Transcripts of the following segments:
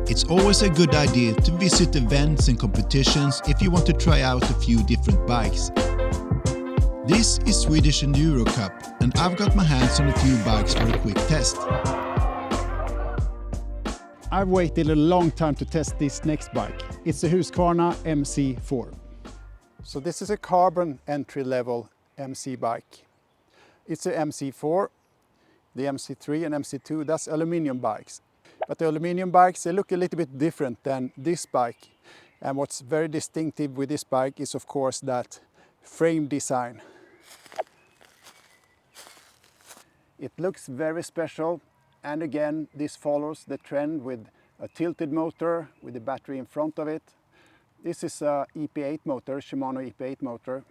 It's always a good idea to visit events and competitions if you want to try out a few different bikes. This is Swedish Enduro Cup, and I've got my hands on a few bikes for a quick test. I've waited a long time to test this next bike. It's a Husqvarna MC4. So this is a carbon entry-level MC bike. It's a MC4, the MC3 and MC2, that's aluminium bikes. But the aluminium bikes, they look a little bit different than this bike. And what's very distinctive with this bike is of course that frame design. It looks very special, and again this follows the trend with a tilted motor with the battery in front of it. This is a EP8 motor, Shimano EP8 motor,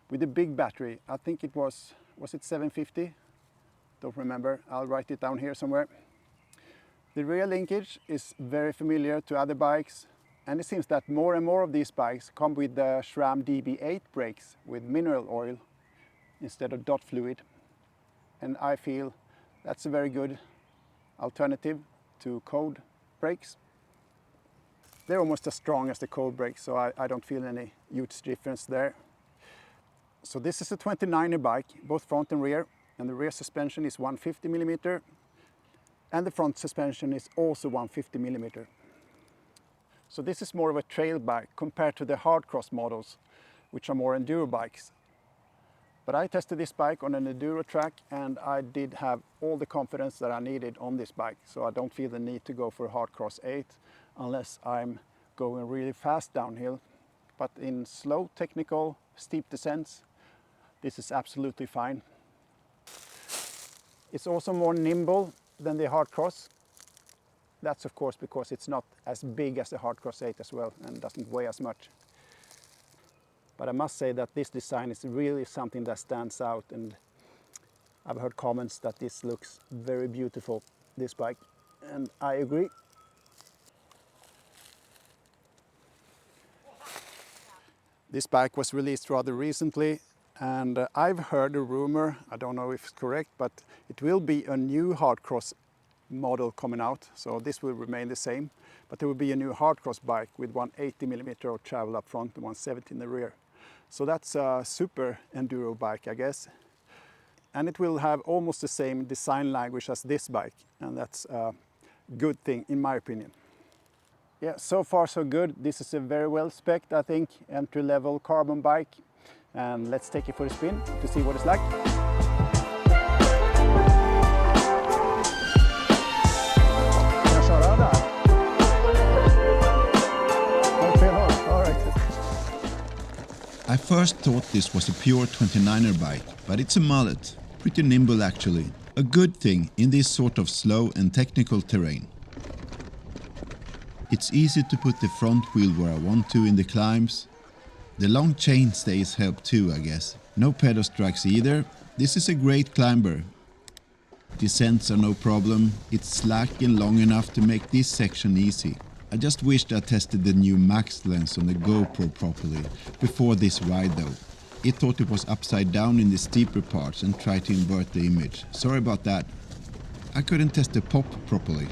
with a big battery. I think it was it 750? Don't remember, I'll write it down here somewhere. The rear linkage is very familiar to other bikes, and it seems that more and more of these bikes come with the SRAM DB8 brakes with mineral oil instead of dot fluid. And I feel that's a very good alternative to cold brakes. They're almost as strong as the cold brakes, so I don't feel any huge difference there. So this is a 29er bike, both front and rear, and the rear suspension is 150mm, and the front suspension is also 150mm. So this is more of a trail bike compared to the hard cross models, which are more enduro bikes. But I tested this bike on an enduro track, and I did have all the confidence that I needed on this bike. So I don't feel the need to go for a hard cross 8 unless I'm going really fast downhill. But in slow, technical, steep descents, this is absolutely fine. It's also more nimble than the hard cross. That's of course because it's not as big as the hard cross 8 as well and doesn't weigh as much. But I must say that this design is really something that stands out, and I've heard comments that this looks very beautiful, this bike, and I agree. This bike was released rather recently, and I've heard a rumor, I don't know if it's correct, but it will be a new hardcross model coming out, so this will remain the same, but there will be a new hardcross bike with 180mm of travel up front and 170 in the rear. So that's a super enduro bike, I guess. And it will have almost the same design language as this bike, and that's a good thing in my opinion. Yeah, so far so good. This is a very well spec'd, I think, entry-level carbon bike. And let's take it for a spin to see what it's like. I first thought this was a pure 29er bike, but it's a mullet. Pretty nimble actually. A good thing in this sort of slow and technical terrain. It's easy to put the front wheel where I want to in the climbs. The long chain stays help too, I guess. No pedal strikes either. This is a great climber. Descents are no problem. It's slack and long enough to make this section easy. I just wished I tested the new max lens on the GoPro properly before this ride though. It thought it was upside down in the steeper parts and tried to invert the image. Sorry about that. I couldn't test the pop properly.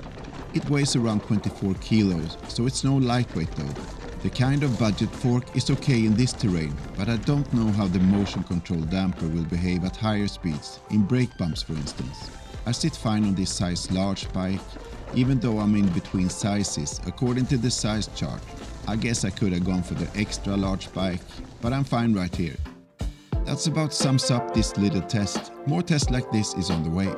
It weighs around 24 kilos, so it's no lightweight though. The kind of budget fork is okay in this terrain, but I don't know how the motion control damper will behave at higher speeds, in brake bumps for instance. I sit fine on this size large bike, even though I'm in between sizes according to the size chart. I guess I could have gone for the extra large bike, but I'm fine right here. That's about sums up this little test. More tests like this is on the way.